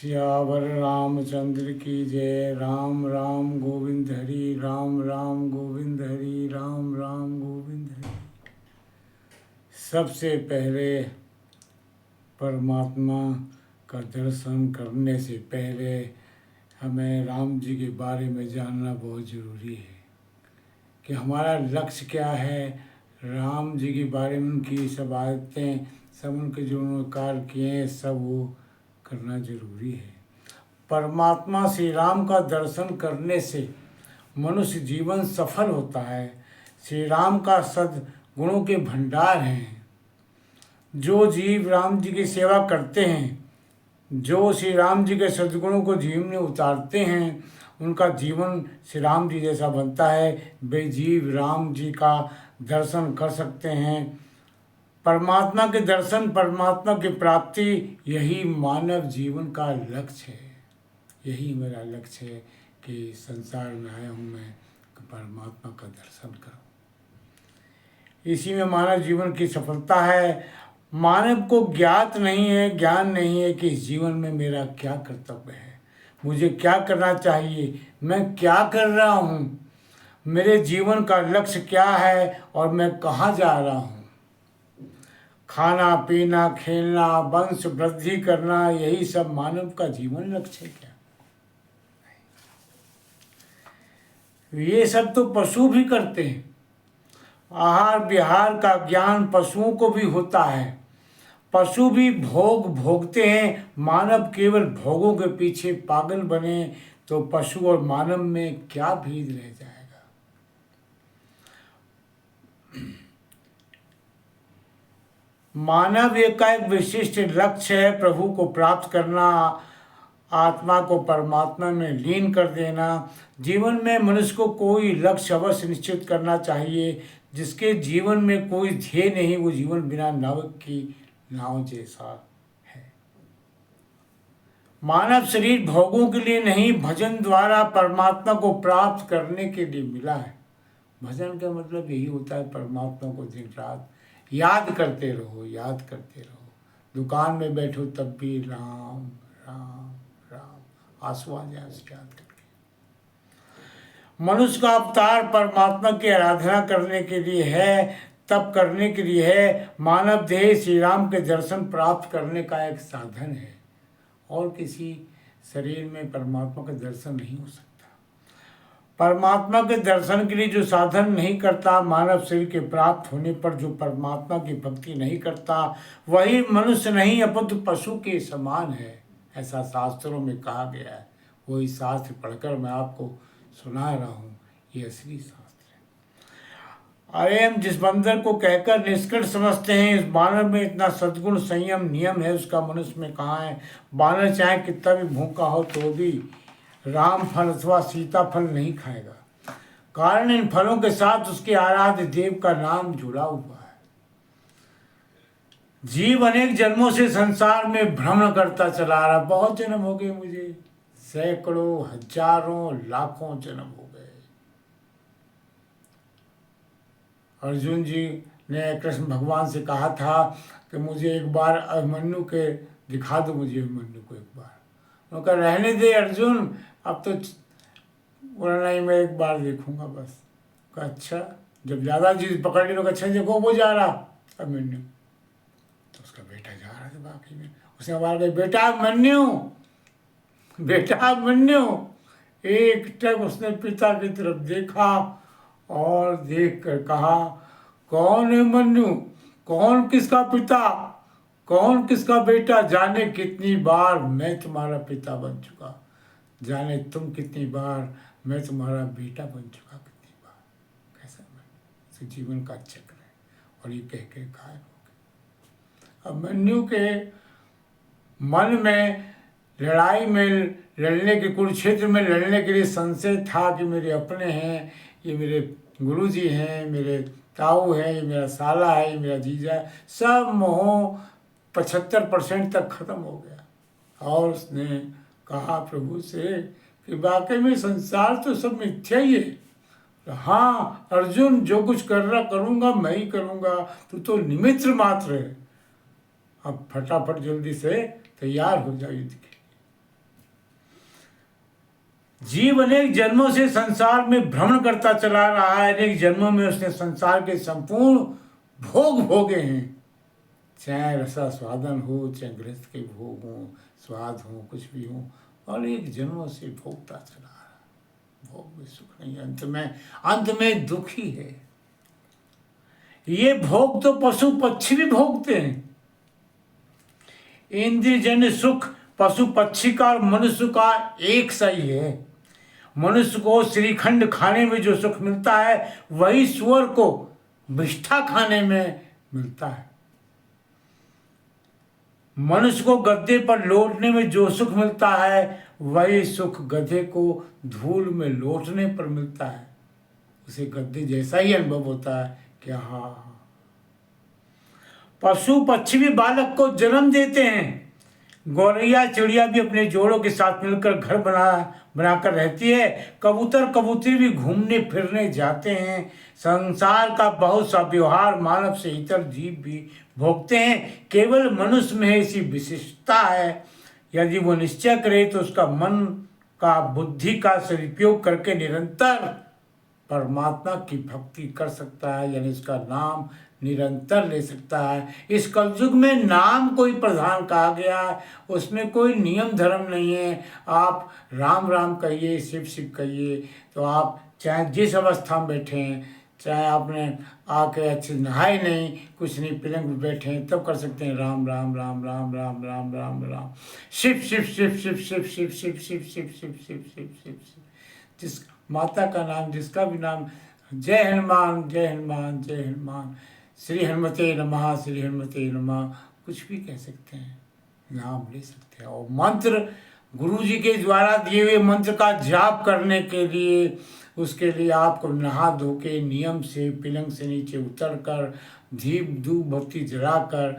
सियावर रामचंद्र की जय। राम राम गोविंद हरि, राम राम गोविंद हरि, राम राम गोविंद हरि। सबसे पहले परमात्मा का दर्शन करने से पहले हमें राम जी के बारे में जानना बहुत ज़रूरी है कि हमारा लक्ष्य क्या है। राम जी के बारे में उनकी सब आदतें, सब उनके जो उन्होंने कार्य किए हैं, सब वो करना जरूरी है। परमात्मा श्री राम का दर्शन करने से मनुष्य जीवन सफल होता है। श्री राम का सद्गुणों के भंडार हैं। जो जीव राम जी की सेवा करते हैं, जो श्री राम जी के सद्गुणों को जीवन में उतारते हैं, उनका जीवन श्री राम जी जैसा बनता है। वे जीव राम जी का दर्शन कर सकते हैं। परमात्मा के दर्शन, परमात्मा की प्राप्ति, यही मानव जीवन का लक्ष्य है। यही मेरा लक्ष्य है कि संसार में आया हूँ मैं कि परमात्मा का दर्शन करूँ। इसी में मानव जीवन की सफलता है। मानव को ज्ञात नहीं है, ज्ञान नहीं है कि इस जीवन में मेरा क्या कर्तव्य है, मुझे क्या करना चाहिए, मैं क्या कर रहा हूँ, मेरे जीवन का लक्ष्य क्या है और मैं कहाँ जा रहा हूँ। खाना पीना, खेलना, वंश वृद्धि करना, यही सब मानव का जीवन लक्ष्य है क्या? ये सब तो पशु भी करते हैं। आहार विहार का ज्ञान पशुओं को भी होता है। पशु भी भोग भोगते हैं। मानव केवल भोगों के पीछे पागल बने तो पशु और मानव में क्या भेद रह जाएगा। मानव का एक विशिष्ट लक्ष्य है प्रभु को प्राप्त करना, आत्मा को परमात्मा में लीन कर देना। जीवन में मनुष्य को कोई लक्ष्य अवश्य निश्चित करना चाहिए। जिसके जीवन में कोई ध्येय नहीं, वो जीवन बिना नाविक की नाव जैसा है। मानव शरीर भोगों के लिए नहीं, भजन द्वारा परमात्मा को प्राप्त करने के लिए मिला है। भजन का मतलब यही होता है परमात्मा को दिन रात याद करते रहो, याद करते रहो। दुकान में बैठो तब भी राम राम राम, आंसू आ जाए उसे याद करके। मनुष्य का अवतार परमात्मा की आराधना करने के लिए है, तप करने के लिए है। मानव देह श्री राम के दर्शन प्राप्त करने का एक साधन है और किसी शरीर में परमात्मा का दर्शन नहीं हो सकता। परमात्मा के दर्शन के लिए जो साधन नहीं करता, मानव शरीर के प्राप्त होने पर जो परमात्मा की भक्ति नहीं करता, वही मनुष्य नहीं अपितु पशु के समान है, ऐसा शास्त्रों में कहा गया है। वही शास्त्र पढ़कर मैं आपको सुना रहा हूँ, ये असली शास्त्र है। अरे हम जिस बंदर को कहकर निष्कर्ष समझते हैं, इस बानर में इतना सद्गुण संयम नियम है, उसका मनुष्य में कहाँ है। बानर चाहे कितना भी भूखा हो तो भी राम फल अथवा सीता फल नहीं खाएगा, कारण इन फलों के साथ उसके आराध्य देव का नाम जुड़ा हुआ है। जीव अनेक जन्मों से संसार में भ्रमण करता चला रहा। बहुत जन्म हो गए मुझे, सैकड़ों हजारों लाखों जन्म हो गए। अर्जुन जी ने कृष्ण भगवान से कहा था कि मुझे एक बार अभिमन्यु के दिखा दो, मुझे अभिमन्यु को एक बार। उनका रहने दे अर्जुन, अब तो बोला नहीं मैं एक बार देखूंगा बस। कहा अच्छा, जब ज़्यादा चीज़ पकड़ ली तो अच्छा देखो वो जा रहा अभिमन्यु। तो उसका बेटा जा रहा था बाकी में, उसने आवाज़ दी बेटा अभिमन्यु, बेटा अभिमन्यु। एक टक उसने पिता की तरफ देखा और देख कर कहा कौन है मन्यु, कौन किसका पिता, कौन किसका बेटा। जाने कितनी बार मैं तुम्हारा पिता बन चुका, जाने तुम कितनी बार मैं तुम्हारा बेटा बन चुका, कितनी बार। कैसा मैं जीवन का चक्र है। और ये कह के गायब हो गए। अब मन्यु के मन में लड़ाई में लड़ने के, कुरुक्षेत्र में लड़ने के लिए संशय था कि मेरे अपने हैं, ये मेरे गुरुजी हैं, मेरे ताऊ है, ये मेरा साला है, ये मेरा जीजा है। सब मोह 75% तक खत्म हो गया। और उसने कहा प्रभु से कि वाकई में संसार तो सब मिथ्या ही है। हाँ अर्जुन, जो कुछ कर रहा करूँगा मैं ही करूँगा, तू तो निमित्त मात्र है। अब फटाफट जल्दी से तैयार हो जाओ युद्ध के लिए। जीव अनेक जन्मों से संसार में भ्रमण करता चला रहा है। अनेक जन्मों में उसने संसार के संपूर्ण भोग भोगे हैं, चाहे रसा स्वादन हो, चाहे गृहस्थ के भोग हो, स्वाद हो, कुछ भी हो, और एक जन्मों से भोगता चला रहा है। भोग में सुख नहीं, अंत में दुख ही है। ये भोग तो पशु पक्षी भी भोगते हैं। इंद्रियजन्य सुख पशु पक्षी का और मनुष्य का एक सही है। मनुष्य को श्रीखंड खाने में जो सुख मिलता है, वही सुअर को विष्ठा खाने में मिलता है। मनुष्य को गद्दे पर लौटने में जो सुख मिलता है, वही सुख गधे को धूल में लौटने पर मिलता है। उसे गद्दे जैसा ही अनुभव होता है कि हाँ। पशु पक्षी भी बालक को जन्म देते हैं। गौरैया चिड़िया भी अपने जोड़ों के साथ मिलकर घर बनाकर रहती है। कबूतर कबूतरी भी घूमने फिरने जाते हैं। संसार का बहुत सा व्यवहार मानव से इतर जीव भी भोगते हैं। केवल मनुष्य में ऐसी विशिष्टता है, यदि वो निश्चय करे तो उसका मन का बुद्धि का सदुपयोग करके निरंतर परमात्मा की भक्ति कर सकता है, यानी उसका नाम निरंतर ले सकता है। इस कलयुग में नाम कोई प्रधान कहा गया है, उसमें कोई नियम धर्म नहीं है। आप राम राम कहिए, शिव शिव कहिए, तो आप चाहे जिस अवस्था में बैठे हैं, चाहे आपने आके अच्छे नहाए नहीं, कुछ नहीं, पलंग में बैठे हैं, तब कर सकते हैं राम राम राम राम राम राम राम राम, शिव शिव शिव शिव शिव शिव शिव शिव शिव शिव शिव शिव शिव शिव, जिस माता का नाम, जिसका भी नाम, जय हनुमान जय हनुमान जय हनुमान, श्री हनुमते नमः श्री हनुमते नमः, कुछ भी कह सकते हैं, नाम ले सकते हैं। और मंत्र गुरु जी के द्वारा दिए हुए मंत्र का जाप करने के लिए, उसके लिए आपको नहा धो के नियम से पलंग से नीचे उतर कर दीप धूप बत्ती जलाकर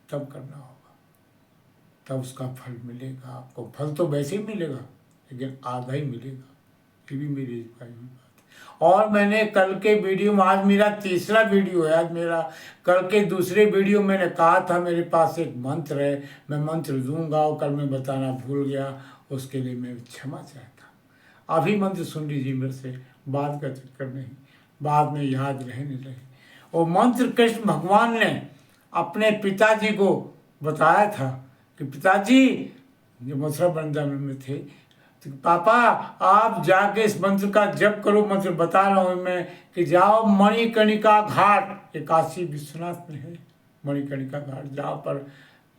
तब करना होगा, तब उसका फल मिलेगा। आपको फल तो वैसे ही मिलेगा, लेकिन आधा ही मिलेगा। ये भी मेरी बात है। और मैंने कल के वीडियो में, आज मेरा तीसरा वीडियो है, आज मेरा कल के दूसरे वीडियो मैंने कहा था मेरे पास एक मंत्र है, मैं मंत्र दूंगा, और कल मैं बताना भूल गया, उसके लिए मैं क्षमा चाहता। अभी मंत्र सुन लीजिए मेरे से, बाद का चक्कर नहीं, बाद में याद रहे नहीं रहे। और मंत्र कृष्ण भगवान ने अपने पिताजी को बताया था कि पिताजी, जो मथुरा वृंदावन में थे, तो पापा आप जाके इस मंत्र का जप करो। मंत्र बता रहा हूँ मैं कि जाओ मणिकर्णिका घाट, ये काशी विश्वनाथ में है मणिकर्णिका घाट, जहाँ पर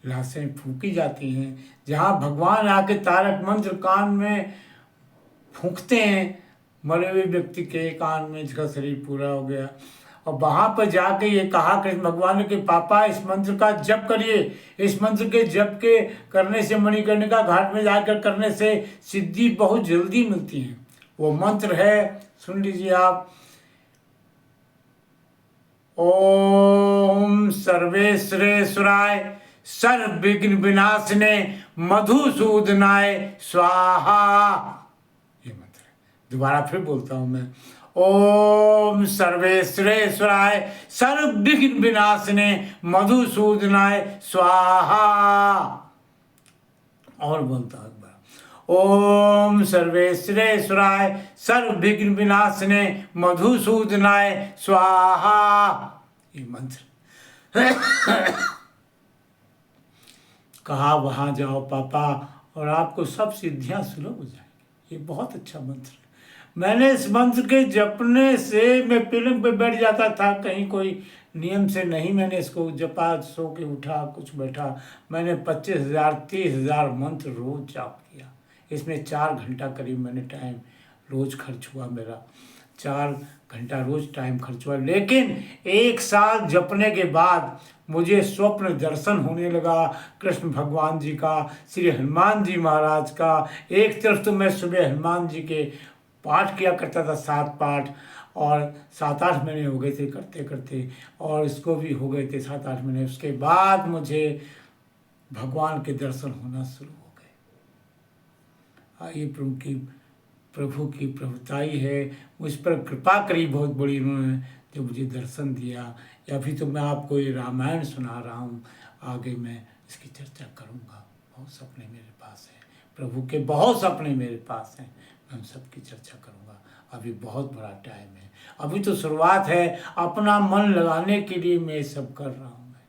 लाशें फूंकी जाती हैं, जहाँ भगवान आके तारक मंत्र कान में फूंकते हैं, मरे हुए व्यक्ति के कान में, जिसका शरीर पूरा हो गया। और वहाँ पर जाके ये कहा कृष्ण भगवान ने कि पापा इस मंत्र का जप करिए, इस मंत्र के जप के करने से, मणिकर्णिका घाट में जाकर करने से सिद्धि बहुत जल्दी मिलती है। वो मंत्र है, सुन लीजिए आप, ओम सर्वेश्वरेश्वराय सर्व विघ्न विनाशने मधुसूदनाय स्वाहा। ये मंत्र है, दोबारा फिर बोलता हूँ मैं, ओम सर्वेश्वरेश्वराय सर्व विघ्न विनाशने मधुसूदनाय स्वाहा। और बोलता हूँ, ओम सर्वेश्वरेश्वराय सर्व विघ्न विनाशने मधुसूदनाय स्वाहा। ये मंत्र कहा, वहां जाओ पापा और आपको सब सिद्धियां सुलभ हो जाएंगी। ये बहुत अच्छा मंत्र है। मैंने इस मंत्र के जपने से, मैं पलंग पे बैठ जाता था, कहीं कोई नियम से नहीं, मैंने इसको जपा, सो के उठा, कुछ बैठा, मैंने 25,000 30,000 मंत्र रोज जाप किया। इसमें 4 घंटा करीब मैंने टाइम रोज खर्च हुआ, मेरा 4 घंटा रोज टाइम खर्च हुआ। लेकिन 1 साल जपने के बाद मुझे स्वप्न दर्शन होने लगा कृष्ण भगवान जी का, श्री हनुमान जी महाराज का। एक तरफ तो मैं सुबह हनुमान जी के पाठ किया करता था, 7 पाठ, और 7-8 महीने हो गए थे करते करते, और इसको भी हो गए थे 7-8 महीने। उसके बाद मुझे भगवान के दर्शन होना शुरू हो गए। ये प्रभु की प्रभुताई है, मुझ पर कृपा करी बहुत बड़ी उन्होंने, जो मुझे दर्शन दिया। अभी तो मैं आपको ये रामायण सुना रहा हूँ, आगे मैं इसकी चर्चा करूँगा। बहुत सपने मेरे पास हैं, प्रभु के बहुत सपने मेरे पास हैं, मैं उन सब की चर्चा करूँगा। अभी बहुत बड़ा टाइम है, अभी तो शुरुआत है। अपना मन लगाने के लिए मैं सब कर रहा हूँ मैं,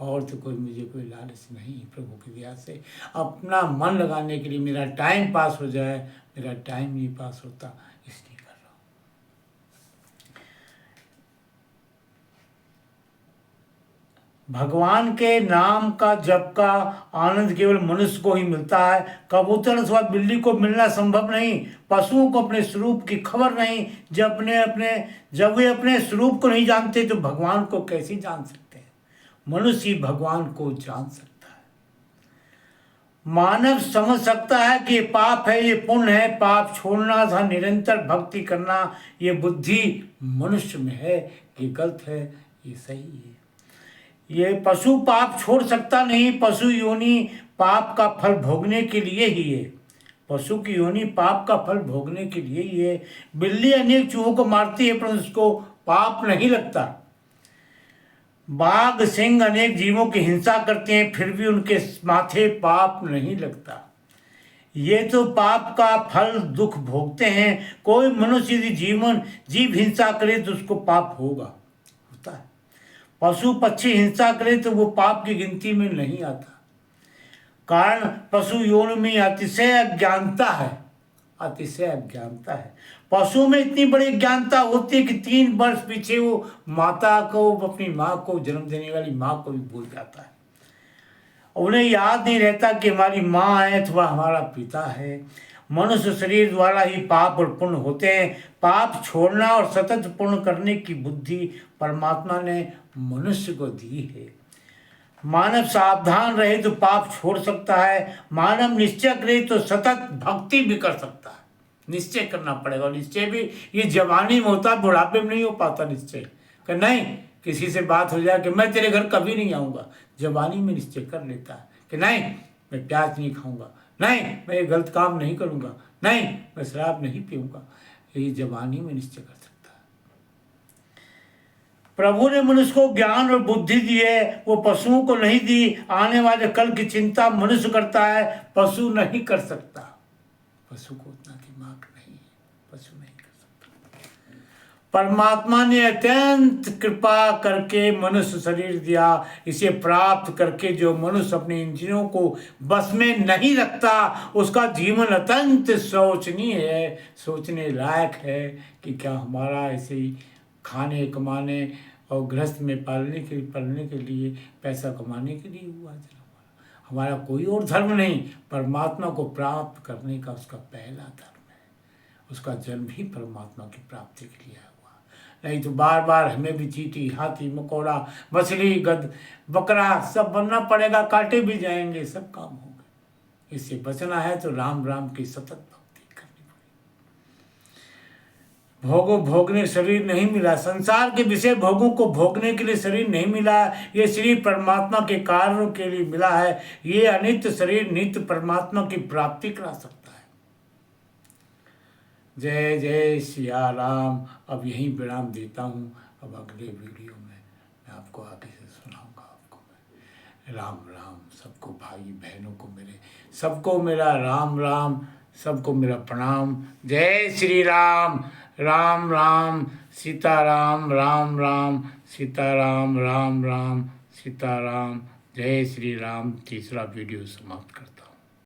और तो कोई मुझे कोई लालच नहीं है प्रभु की दया से। अपना मन लगाने के लिए, मेरा टाइम पास हो जाए, मेरा टाइम नहीं पास होता इसलिए कर रहा हूँ। भगवान के नाम का जप का आनंद केवल मनुष्य को ही मिलता है। कबूतर अथवा बिल्ली को मिलना संभव नहीं। पशुओं को अपने स्वरूप की खबर नहीं। जब वे अपने स्वरूप को नहीं जानते तो भगवान को कैसे जान सकते हैं। मनुष्य ही भगवान को जान सकता है। मानव समझ सकता है कि ये पाप है, ये पुण्य है, पाप छोड़ना था निरंतर भक्ति करना। ये बुद्धि मनुष्य में है, ये गलत है, ये सही है। ये पशु पाप छोड़ सकता नहीं। पशु योनि पाप का फल भोगने के लिए ही है। पशु की योनि पाप का फल भोगने के लिए ही है। बिल्ली अनेक चूहों को मारती है परंतु उसको पाप नहीं लगता। बाघ सिंह अनेक जीवों की हिंसा करते हैं फिर भी उनके माथे पाप नहीं लगता। ये तो पाप का फल दुख भोगते हैं। कोई मनुष्य यदि जीव हिंसा करे तो उसको पाप होता है। पशु पक्षी हिंसा करे तो वो पाप की गिनती में नहीं आता। कारण पशु योनि में अतिशय अज्ञानता है, अतिशय अज्ञानता है। पशुओं में इतनी बड़ी अज्ञानता होती है कि 3 वर्ष पीछे वो माता को, अपनी माँ को, जन्म देने वाली माँ को भी भूल जाता है। उन्हें याद नहीं रहता कि हमारी माँ है अथवा हमारा पिता है। मनुष्य शरीर द्वारा ही पाप और पुण्य होते हैं। पाप छोड़ना और सतत पुण्य करने की बुद्धि परमात्मा ने मनुष्य को दी है। मानव सावधान रहे तो पाप छोड़ सकता है। मानव निश्चय करे तो सतत भक्ति भी कर सकता है। निश्चय करना पड़ेगा, और निश्चय भी ये जवानी में होता है, बुढ़ापे में नहीं हो पाता निश्चय। कि नहीं, किसी से बात हो जाए कि मैं तेरे घर कभी नहीं आऊँगा, जवानी में निश्चय कर लेता है कि नहीं मैं प्याज नहीं खाऊंगा, नहीं मैं ये गलत काम नहीं करूँगा, नहीं मैं शराब नहीं पीऊँगा। ये जवानी में निश्चय कर सकता है। प्रभु ने मनुष्य को ज्ञान और बुद्धि दी है, वो पशुओं को नहीं दी। आने वाले कल की चिंता मनुष्य करता है, पशु नहीं कर सकता। पशु को उतना दिमाग नहीं है, पशु नहीं कर सकता। परमात्मा ने अत्यंत कृपा करके मनुष्य शरीर दिया। इसे प्राप्त करके जो मनुष्य अपने इंद्रियों को बस में नहीं रखता उसका जीवन अत्यंत शोचनीय है, सोचने लायक है कि क्या हमारा ऐसे ही खाने कमाने और गृहस्थ में पलने के लिए पैसा कमाने के लिए हुआ जन्म। हमारा कोई और धर्म नहीं, परमात्मा को प्राप्त करने का उसका पहला धर्म है। उसका जन्म ही परमात्मा की प्राप्ति के लिए हुआ। नहीं तो बार बार हमें भी चींटी, हाथी, मकोड़ा, मछली, गध, बकरा सब बनना पड़ेगा, काटे भी जाएंगे, सब काम होंगे। इससे बचना है तो राम राम की सतत भक्ति करनी पड़ेगी। भोगने शरीर नहीं मिला, संसार के विषय भोगों को भोगने के लिए शरीर नहीं मिला। ये शरीर परमात्मा के कार्यों के लिए मिला है। ये अनित्य शरीर नित्य परमात्मा की प्राप्ति करा सकता है। जय जय सिया राम। अब यहीं विराम देता हूँ। अब अगले वीडियो में मैं आपको आगे से सुनाऊंगा। आपको मैं राम राम, सबको भाई बहनों को मेरे, सबको मेरा राम राम, सबको मेरा प्रणाम। जय श्री राम। राम राम सीताराम, राम राम सीताराम, राम राम सीताराम। जय श्री राम। तीसरा वीडियो समाप्त करता हूँ।